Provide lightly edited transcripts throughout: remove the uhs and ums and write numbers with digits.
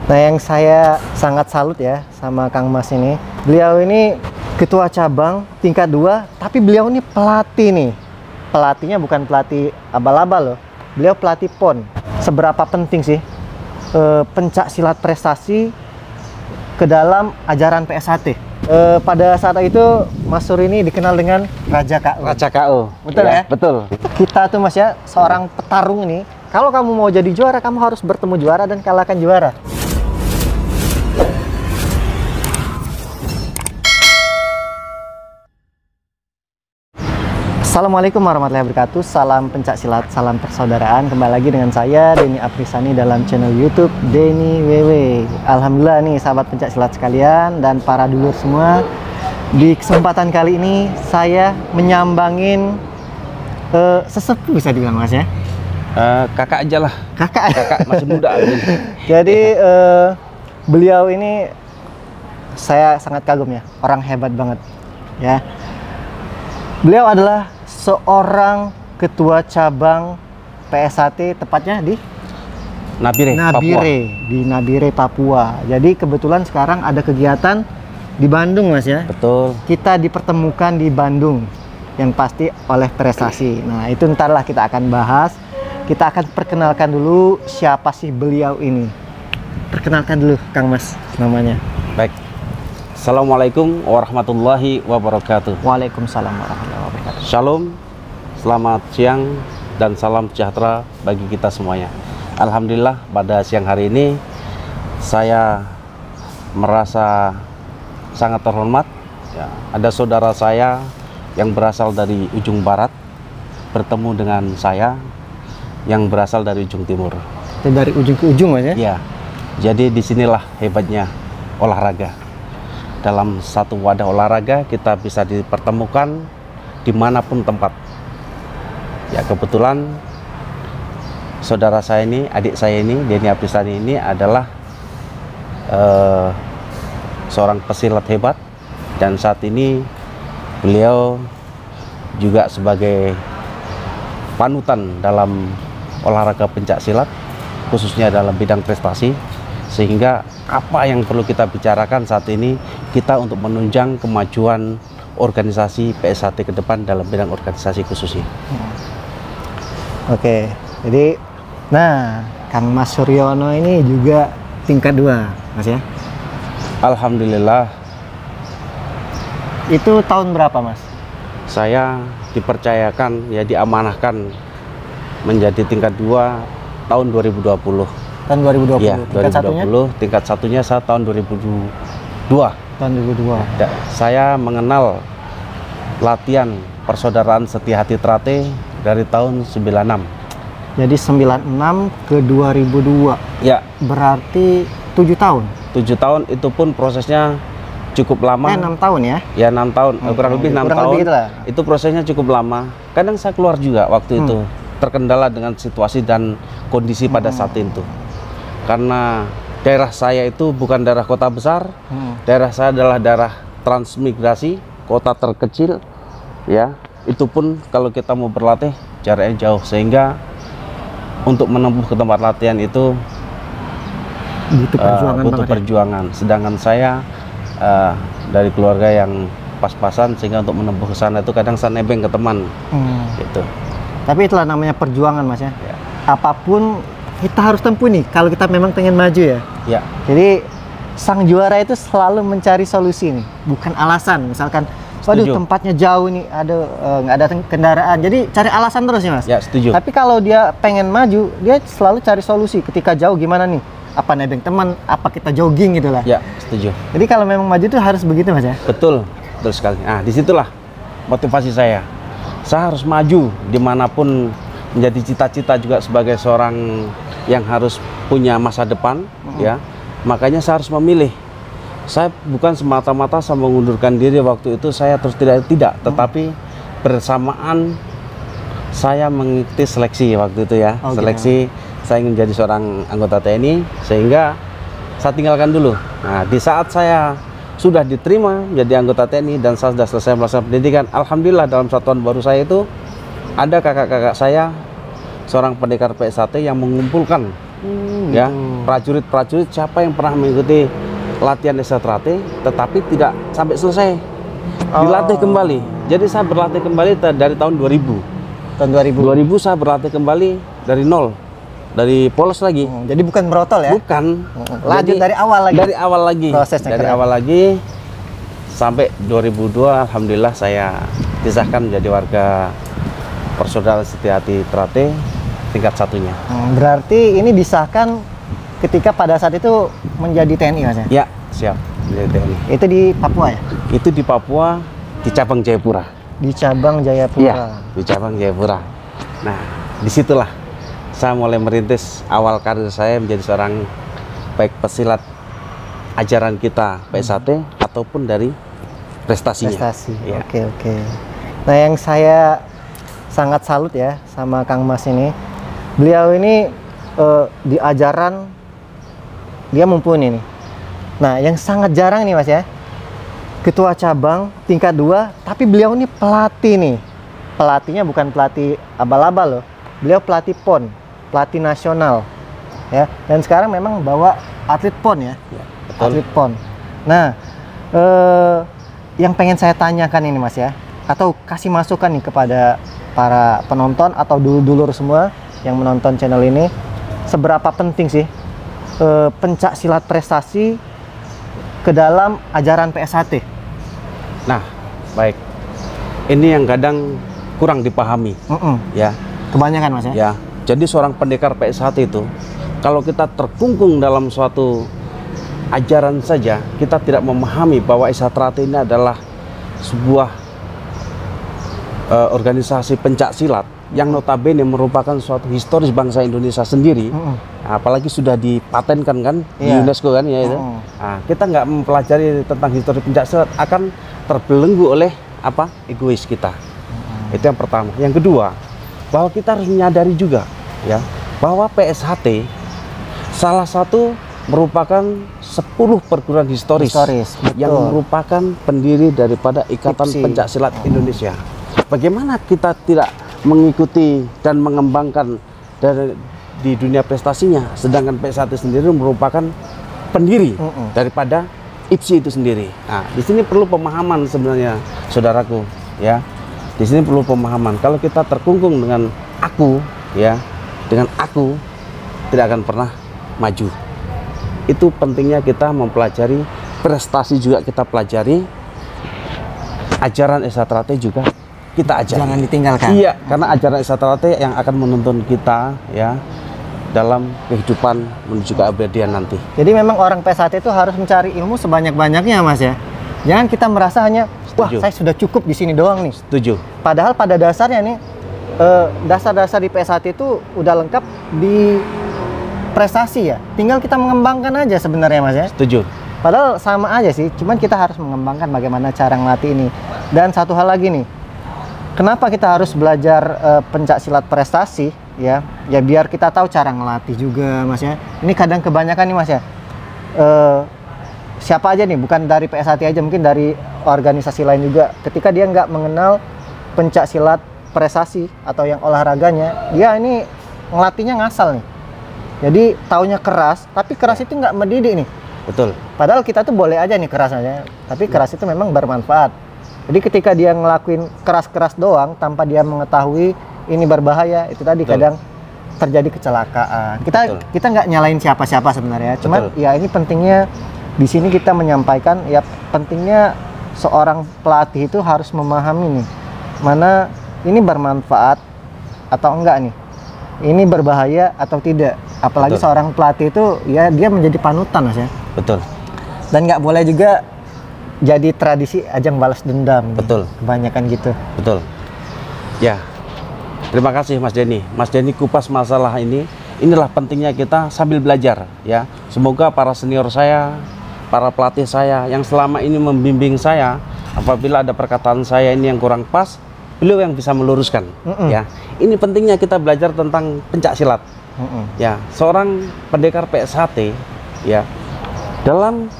Nah, yang saya sangat salut ya sama Kang Mas ini. Beliau ini ketua cabang tingkat 2, tapi beliau ini pelatih nih. Pelatihnya bukan pelatih abal-abal loh. Beliau pelatih PON. Seberapa penting sih pencak silat prestasi ke dalam ajaran PSHT? Pada saat itu Mas Sur ini dikenal dengan Raja KO. Raja KO. Betul ya? Betul. Kita tuh Mas ya, seorang petarung ini, kalau kamu mau jadi juara, kamu harus bertemu juara dan kalahkan juara. Assalamualaikum warahmatullahi wabarakatuh. Salam pencak silat, salam persaudaraan. Kembali lagi dengan saya Denny Aprisani dalam channel YouTube Denny WW. Alhamdulillah nih sahabat pencak silat sekalian dan para dulur semua. Di kesempatan kali ini saya menyambangin sesepuh, bisa dibilang Mas ya. Kakak aja lah. Kakak masih muda. Jadi beliau ini saya sangat kagum ya, orang hebat banget ya. Beliau adalah seorang ketua cabang PSHT, tepatnya di Nabire, Papua. Di Nabire, Papua. Jadi kebetulan sekarang ada kegiatan di Bandung Mas ya. Betul. Kita dipertemukan di Bandung, yang pasti oleh prestasi. Nah itu ntarlah kita akan bahas. Kita akan perkenalkan dulu siapa sih beliau ini. Perkenalkan dulu Kang Mas namanya. Baik. Assalamualaikum warahmatullahi wabarakatuh. Waalaikumsalam warahmatullahi wabarakatuh. Shalom, selamat siang dan salam sejahtera bagi kita semuanya. Alhamdulillah pada siang hari ini saya merasa sangat terhormat ya, ada saudara saya yang berasal dari ujung barat bertemu dengan saya yang berasal dari ujung timur. Dari ujung ke ujung Mas ya? Ya, jadi disinilah hebatnya olahraga. Dalam satu wadah olahraga kita bisa dipertemukan dimanapun tempat. Ya kebetulan saudara saya ini, adik saya ini, Denny Aprisani ini adalah seorang pesilat hebat dan saat ini beliau juga sebagai panutan dalam olahraga pencak silat khususnya dalam bidang prestasi, sehingga apa yang perlu kita bicarakan saat ini kita untuk menunjang kemajuan organisasi PSHT ke depan dalam bidang organisasi khususnya. Oke, jadi nah Kang Mas Suryono ini juga tingkat 2 Mas ya? Alhamdulillah. Itu tahun berapa Mas? Saya dipercayakan ya, diamanahkan menjadi tingkat 2 tahun 2020. Tahun 2020. Ya, Tingkat 2020. Tingkat satunya saya tahun 2002. Tahun 2002. Saya mengenal latihan persaudaraan Setia Hati Trate dari tahun 96. Jadi 96 ke 2002. Ya. Berarti 7 tahun. 7 tahun itu pun prosesnya cukup lama. 6 tahun ya? Ya 6 tahun, kurang lebih 6 tahun. Lebih itu prosesnya cukup lama. Kadang saya keluar juga waktu itu, terkendala dengan situasi dan kondisi pada saat itu. Karena daerah saya itu bukan daerah kota besar, daerah saya adalah daerah transmigrasi, kota terkecil, ya. Itu pun kalau kita mau berlatih jaraknya jauh, sehingga untuk menempuh ke tempat latihan itu butuh perjuangan. Sedangkan saya dari keluarga yang pas-pasan, sehingga untuk menempuh ke sana itu kadang saya nebeng ke teman, gitu. Tapi itulah namanya perjuangan Mas ya. Apapun kita harus tempuh nih kalau kita memang pengen maju ya. Ya. Jadi sang juara itu selalu mencari solusi nih, bukan alasan. Misalkan, waduh tempatnya jauh nih, ada nggak ada kendaraan. Jadi cari alasan terus ya Mas. Ya, setuju. Tapi kalau dia pengen maju, dia selalu cari solusi. Ketika jauh gimana nih? Apa nebeng teman? Apa kita jogging gitulah? Ya, setuju. Jadi kalau memang maju itu harus begitu Mas ya. Betul, betul sekali. Nah, disitulah motivasi saya. Saya harus maju dimanapun, menjadi cita-cita juga sebagai seorang yang harus punya masa depan, ya. Makanya saya harus memilih. Saya bukan semata-mata saya mengundurkan diri waktu itu, saya terus tidak, tetapi bersamaan saya mengikuti seleksi waktu itu ya. Seleksi saya ingin menjadi seorang anggota TNI, sehingga saya tinggalkan dulu. Nah, di saat saya sudah diterima menjadi anggota TNI dan saya sudah selesai melaksanakan pendidikan, alhamdulillah dalam satuan baru saya itu ada kakak-kakak saya, seorang pendekar PSHT yang mengumpulkan Ya, prajurit-prajurit siapa yang pernah mengikuti latihan Esatrate tetapi tidak sampai selesai, dilatih kembali. Jadi saya berlatih kembali dari tahun 2000. Tahun 2000. 2000 saya berlatih kembali dari nol, dari polos lagi. Jadi bukan merotol ya? Bukan. Lanjut Jadi, dari awal lagi. Dari awal lagi. Prosesnya dari keren. awal lagi sampai 2002 alhamdulillah saya disahkan menjadi warga Persaudaraan Setia-Hati Trate tingkat satunya. Berarti ini disahkan ketika pada saat itu menjadi TNI Mas ya? Ya, siap. Menjadi TNI. Itu di Papua ya? Itu di Papua, di cabang Jayapura. Di cabang Jayapura. Iya, di cabang Jayapura. Nah, disitulah saya mulai merintis awal karir saya menjadi seorang baik pesilat ajaran kita PSAT ataupun dari prestasinya. Prestasi. Ya. Oke. Nah, yang saya sangat salut ya sama Kang Mas ini. Beliau ini di ajaran dia mumpuni nih. Nah, yang sangat jarang nih Mas ya. Ketua cabang tingkat 2, tapi beliau ini pelatih nih. Pelatihnya bukan pelatih abal-abal loh. Beliau pelatih PON, pelatih nasional. Ya, dan sekarang memang bawa atlet PON ya. Betul. Atlet PON. Nah, yang pengen saya tanyakan ini Mas ya, atau kasih masukan nih kepada para penonton atau dulur-dulur semua yang menonton channel ini, seberapa penting sih pencak silat prestasi ke dalam ajaran PSAT? Nah, baik. Ini yang kadang kurang dipahami, ya. Kebanyakan Mas ya? Ya. Jadi seorang pendekar PSAT itu, kalau kita terkungkung dalam suatu ajaran saja, kita tidak memahami bahwa Esatrate ini adalah sebuah organisasi pencak silat yang notabene merupakan suatu historis bangsa Indonesia sendiri. Apalagi sudah dipatenkan kan di UNESCO kan ya itu. Nah, kita nggak mempelajari tentang histori pencak silat akan terbelenggu oleh apa? Egois kita. Itu yang pertama. Yang kedua, bahwa kita harus menyadari juga ya bahwa PSHT salah satu merupakan 10 perguruan historis yang merupakan pendiri daripada Ikatan Pencak Silat Indonesia. Bagaimana kita tidak mengikuti dan mengembangkan di dunia prestasinya, sedangkan PSAT sendiri merupakan pendiri daripada IPSI itu sendiri. Nah, di sini perlu pemahaman sebenarnya, saudaraku, ya. Di sini perlu pemahaman. Kalau kita terkungkung dengan aku, ya, dengan aku tidak akan pernah maju. Itu pentingnya kita mempelajari prestasi juga kita pelajari, ajaran Esatrate juga kita ajari. Jangan ditinggalkan. Iya, karena ajaran Esatrate yang akan menuntun kita ya dalam kehidupan menuju keabadian nanti. Jadi memang orang PSAT itu harus mencari ilmu sebanyak-banyaknya Mas ya. Jangan kita merasa hanya wah saya sudah cukup di sini doang nih. Setuju. Padahal pada dasarnya nih dasar-dasar di PSAT itu udah lengkap di prestasi ya. Tinggal kita mengembangkan aja sebenarnya Mas ya. Setuju. Padahal sama aja sih, cuman kita harus mengembangkan bagaimana cara ngelatih ini. Dan satu hal lagi nih, kenapa kita harus belajar pencak silat prestasi ya? Ya biar kita tahu cara ngelatih juga Mas ya. Ini kadang kebanyakan nih Mas ya. Siapa aja nih, bukan dari PSAT aja, mungkin dari organisasi lain juga. Ketika dia nggak mengenal pencak silat prestasi atau yang olahraganya, dia ini ngelatihnya ngasal nih. Jadi taunya keras, tapi keras itu nggak mendidik nih. Betul. Padahal kita tuh boleh aja nih keras aja, tapi keras itu memang bermanfaat. Jadi ketika dia ngelakuin keras-keras doang tanpa dia mengetahui ini berbahaya, itu tadi kadang terjadi kecelakaan. Kita nggak nyalain siapa-siapa sebenarnya, cuman ya ini pentingnya di sini kita menyampaikan ya pentingnya seorang pelatih itu harus memahami nih mana ini bermanfaat atau enggak nih, ini berbahaya atau tidak. Apalagi seorang pelatih itu ya dia menjadi panutan Mas ya. Betul. Dan nggak boleh juga jadi tradisi ajang balas dendam. Betul. Kebanyakan gitu. Betul. Ya. Terima kasih Mas Denny. Mas Denny kupas masalah ini. Inilah pentingnya kita sambil belajar ya. Semoga para senior saya, para pelatih saya yang selama ini membimbing saya, apabila ada perkataan saya ini yang kurang pas, beliau yang bisa meluruskan ya. Ini pentingnya kita belajar tentang pencak silat. Ya, seorang pendekar PSHT ya dalam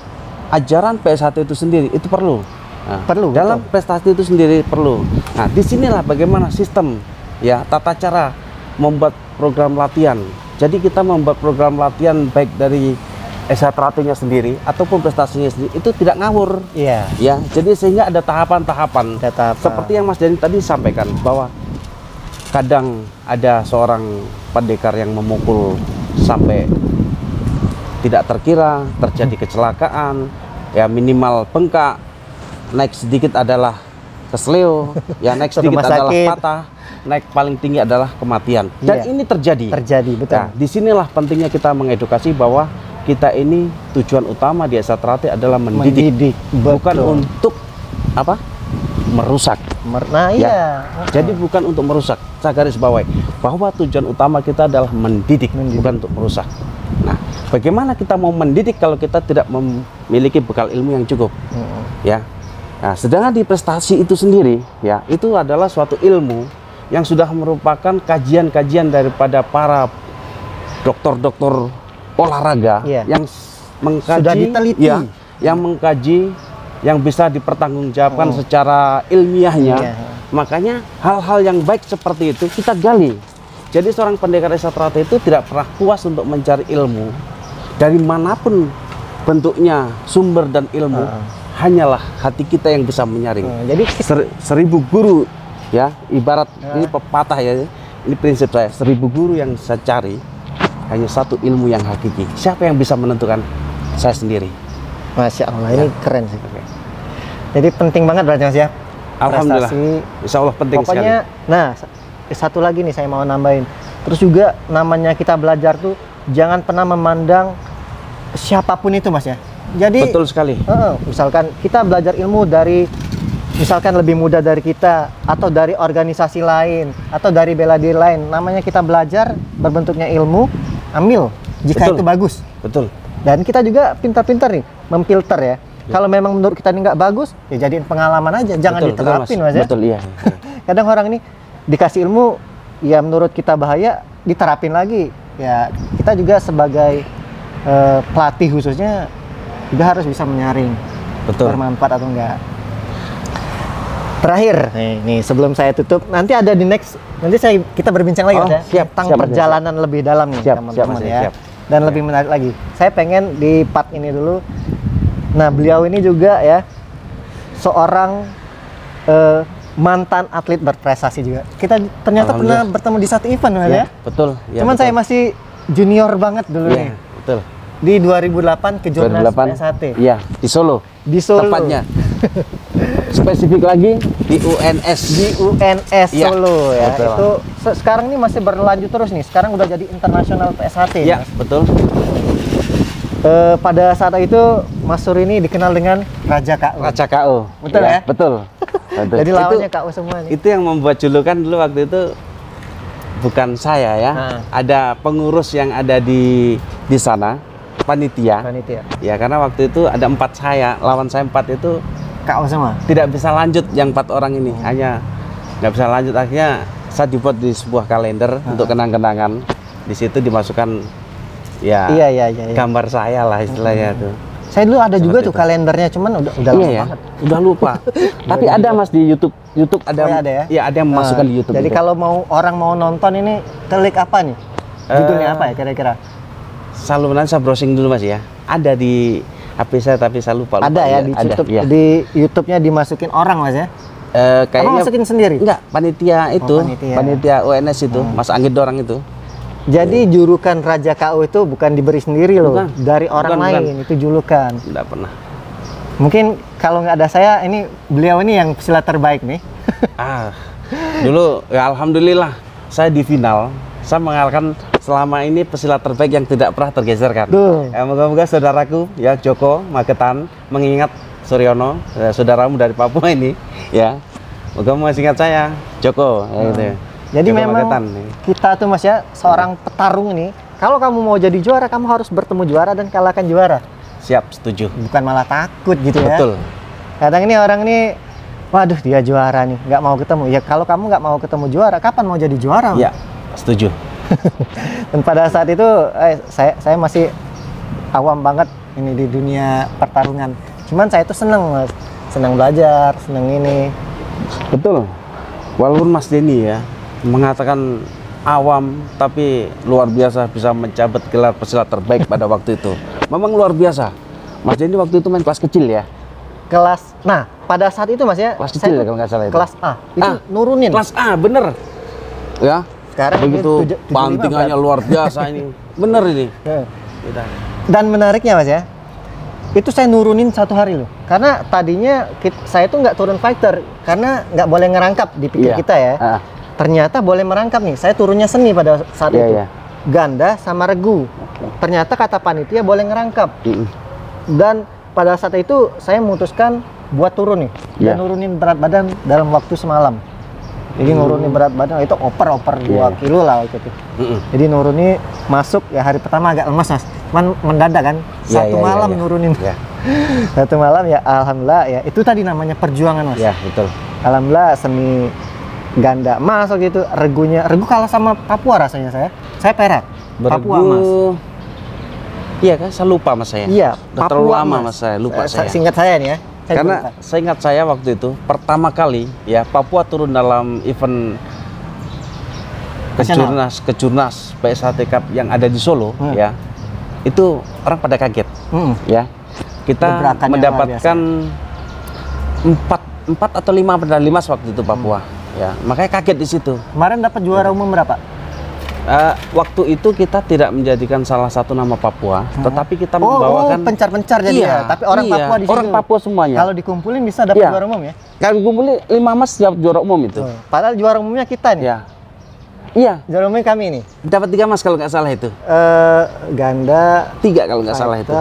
ajaran PSHT itu sendiri itu perlu. Nah, dalam prestasi itu sendiri perlu. Nah, disinilah bagaimana sistem ya tata cara membuat program latihan. Jadi kita membuat program latihan baik dari S1-nya sendiri ataupun prestasinya sendiri itu tidak ngawur. Iya. Ya, jadi sehingga ada tahapan-tahapan. Seperti yang Mas Denny tadi sampaikan bahwa kadang ada seorang pendekar yang memukul sampai tidak terkira, terjadi kecelakaan, ya minimal bengkak, naik sedikit adalah kesleo, ya naik sedikit adalah patah, naik paling tinggi adalah kematian. Dan ini terjadi. Terjadi, betul. Nah, disinilah pentingnya kita mengedukasi bahwa kita ini tujuan utama di S1 adalah mendidik. Bukan untuk apa? Merusak. Nah, iya. Jadi bukan untuk merusak. Saya garis bawahi bahwa tujuan utama kita adalah mendidik. Bukan untuk merusak. Nah, bagaimana kita mau mendidik kalau kita tidak memiliki bekal ilmu yang cukup? Ya. Nah, sedangkan di prestasi itu sendiri, ya, itu adalah suatu ilmu yang sudah merupakan kajian-kajian daripada para dokter-dokter olahraga yang mengkaji, sudah diteliti, yang mengkaji, yang bisa dipertanggungjawabkan secara ilmiahnya. Makanya hal-hal yang baik seperti itu kita gali. Jadi seorang pendekar S1 itu tidak pernah puas untuk mencari ilmu dari manapun bentuknya, sumber dan ilmu. Hanyalah hati kita yang bisa menyaring. Jadi 1000 guru, ya, ibarat ini pepatah ya. Ini prinsip saya, 1000 guru yang saya cari, hanya satu ilmu yang hakiki. Siapa yang bisa menentukan? Saya sendiri. Masya Allah, ini keren sih. Jadi penting banget berarti Mas ya. Alhamdulillah. Insya Allah penting pokoknya, sekali. Nah, satu lagi nih saya mau nambahin. Terus juga namanya kita belajar tuh jangan pernah memandang siapapun itu Mas ya. Jadi betul sekali. Misalkan kita belajar ilmu dari misalkan lebih muda dari kita atau dari organisasi lain atau dari bela diri lain. Namanya kita belajar berbentuknya ilmu, ambil jika itu bagus. Betul. Dan kita juga pintar-pintar nih memfilter ya. Kalau memang menurut kita ini nggak bagus, ya jadiin pengalaman aja, jangan diterapin Mas ya. Betul, iya. Kadang orang ini dikasih ilmu, ya menurut kita bahaya, diterapin lagi. Ya kita juga sebagai pelatih khususnya juga harus bisa menyaring, bermanfaat atau enggak. Terakhir, nih sebelum saya tutup, nanti ada di next, nanti kita berbincang lagi ya tentang perjalanan lebih dalam nih teman-teman ya. Dan lebih menarik lagi. Saya pengen di part ini dulu. Nah, beliau ini juga ya seorang mantan atlet berprestasi juga. Kita ternyata pernah bertemu di satu event ya. Betul. Ya, cuman saya masih junior banget dulu nih. Betul. Di 2008 Kejurnas PSAT. Iya, di Solo. Di Solo. Tepatnya. Spesifik lagi di UNS. Di UNS Solo ya. Itu sekarang ini masih berlanjut terus nih. Sekarang udah jadi internasional PSAT. Iya, betul. Pada saat itu Mas Sur ini dikenal dengan Raja KO. Raja KO. Betul ya? Betul. Jadi lawannya KO semua nih. Itu yang membuat julukan dulu waktu itu bukan saya ya. Ada pengurus yang ada di sana, panitia. Ya, karena waktu itu ada 4 saya, lawan saya 4 itu KO semua. Tidak bisa lanjut yang 4 orang ini. Hanya nggak bisa lanjut, akhirnya saya dibuat di sebuah kalender untuk kenang-kenangan. Di situ dimasukkan ya, gambar saya lah istilahnya tuh. Saya dulu ada juga tuh kalendernya, cuman udah lama banget. Udah lupa. Tapi ada Mas di YouTube. YouTube ada. Ada ya? Iya, ada yang masukkan di YouTube. Jadi kalau orang mau nonton ini klik apa nih? Judulnya apa ya kira-kira? Saya browsing dulu Mas ya. Ada di HP saya tapi saya lupa. Ada ya di YouTube. Di YouTube-nya dimasukin orang Mas ya? Kayaknya masukin sendiri? Enggak, panitia itu. Panitia UNS itu, Mas Anggit Dorang itu. Jadi julukan Raja KO itu bukan diberi sendiri loh, dari orang lain. Itu julukan. Tidak pernah. Mungkin kalau nggak ada saya, ini beliau ini yang pesilat terbaik nih. Dulu ya alhamdulillah saya di final. Saya mengalahkan selama ini pesilat terbaik yang tidak pernah tergeserkan. Moga-moga saudaraku ya Joko Magetan mengingat Suryono, saudaramu dari Papua ini ya. Moga-moga masih ingat saya Joko gitu. Jadi memang kita tuh Mas ya, seorang petarung nih, kalau kamu mau jadi juara, kamu harus bertemu juara dan kalahkan juara. Siap, setuju. Bukan malah takut gitu ya. Betul. Kadang ini orang ini, waduh dia juara nih, nggak mau ketemu. Ya kalau kamu nggak mau ketemu juara, kapan mau jadi juara? Iya, setuju. Dan pada saat itu, saya masih awam banget ini di dunia pertarungan. Cuman saya tuh seneng Mas, seneng belajar, seneng ini. Betul. Walaupun Mas Denny ya mengatakan awam, tapi luar biasa bisa mencabat gelar pesilat terbaik pada waktu itu. Memang luar biasa. Mas Denny waktu itu main kelas kecil ya? Nah, pada saat itu Mas ya, Kelas saya kecil ya tuh kalau nggak salah itu. kelas A, itu nurunin. Kelas A, bener. Ya, Sekarang begitu ini 75 bantingannya luar biasa ini. Bener ini. Ya. Udah. Dan menariknya Mas ya, itu saya nurunin 1 hari loh. Karena tadinya saya tuh nggak turun fighter, karena nggak boleh ngerangkap di pikir Iya. kita ya. Ternyata boleh merangkap nih. Saya turunnya seni pada saat Iya, itu. iya. Ganda sama regu. Ternyata kata panitia boleh ngerangkap. Dan pada saat itu saya memutuskan buat turun nih. Iya. Dan nurunin berat badan dalam waktu semalam. Jadi nurunin berat badan itu oper 2 Iya. kilo lah waktu itu. Jadi nuruni masuk ya hari pertama agak lemas Mas. Cuman mendadak kan. Iya, Satu iya, malam iya. nurunin. Iya. Satu malam ya alhamdulillah ya. Itu tadi namanya perjuangan Mas. Ya, betul. Alhamdulillah semi ganda emas waktu itu. Regu kalah sama Papua rasanya saya. Saya perak. Papua emas. Iya kan, saya lupa Mas saya. Iya, Udah terlalu lama Mas saya, lupa saya. Singkat saya nih ya. Saya Karena lupa. saya ingat saya waktu itu pertama kali ya Papua turun dalam event kejurnas PSHT Cup yang ada di Solo ya. Itu orang pada kaget ya. Kita Gebrakannya mendapatkan 4 atau 5 medali emas waktu itu Papua ya. Makanya kaget di situ. Kemarin dapat juara umum berapa? Waktu itu kita tidak menjadikan salah satu nama Papua, tetapi kita membawakan pencar-pencar jadi ya. Tapi orang Papua di situ. Orang Papua semuanya. Kalau dikumpulin bisa dapat juara umum ya? Kalau dikumpulin 5 emas dapat juara umum itu. Padahal juara umumnya kita nih. Ya. Iya. Juara umumnya kami nih. Dapat 3 emas kalau nggak salah itu. Ganda 3 kalau nggak salah itu.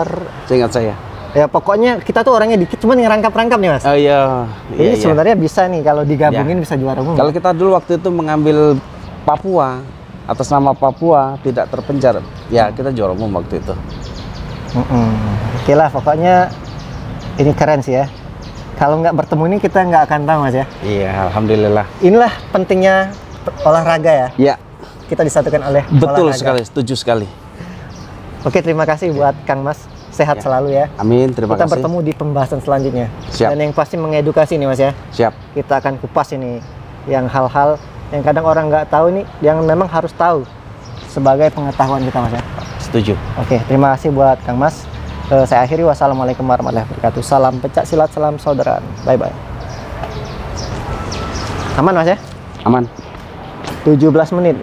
Seingat saya. Ya pokoknya kita tuh orangnya dikit, cuman ngerangkap-rangkap nih Mas. Oh iya. Jadi sebenarnya bisa nih kalau digabungin bisa juara umum. Kalau kita dulu waktu itu mengambil Papua atas nama Papua tidak terpencar, ya kita juara umum waktu itu. Oke lah, pokoknya ini keren sih ya. Kalau nggak bertemu ini kita nggak akan tahu Mas ya. Iya, alhamdulillah. Inilah pentingnya olahraga ya. Ya. Kita disatukan oleh betul olahraga. sekali, setuju sekali. Oke, terima kasih buat Kang Mas. Sehat selalu ya. Amin, terima Kita kasih. bertemu di pembahasan selanjutnya. Siap. Dan yang pasti mengedukasi nih Mas ya. Siap. Kita akan kupas ini yang hal-hal yang kadang orang nggak tahu nih, yang memang harus tahu sebagai pengetahuan kita Mas ya. Setuju. Oke, terima kasih buat Kang Mas. Saya akhiri, wassalamualaikum warahmatullahi wabarakatuh. Salam pencak silat, salam saudara. Bye bye. Aman Mas ya? Aman. 17 menit.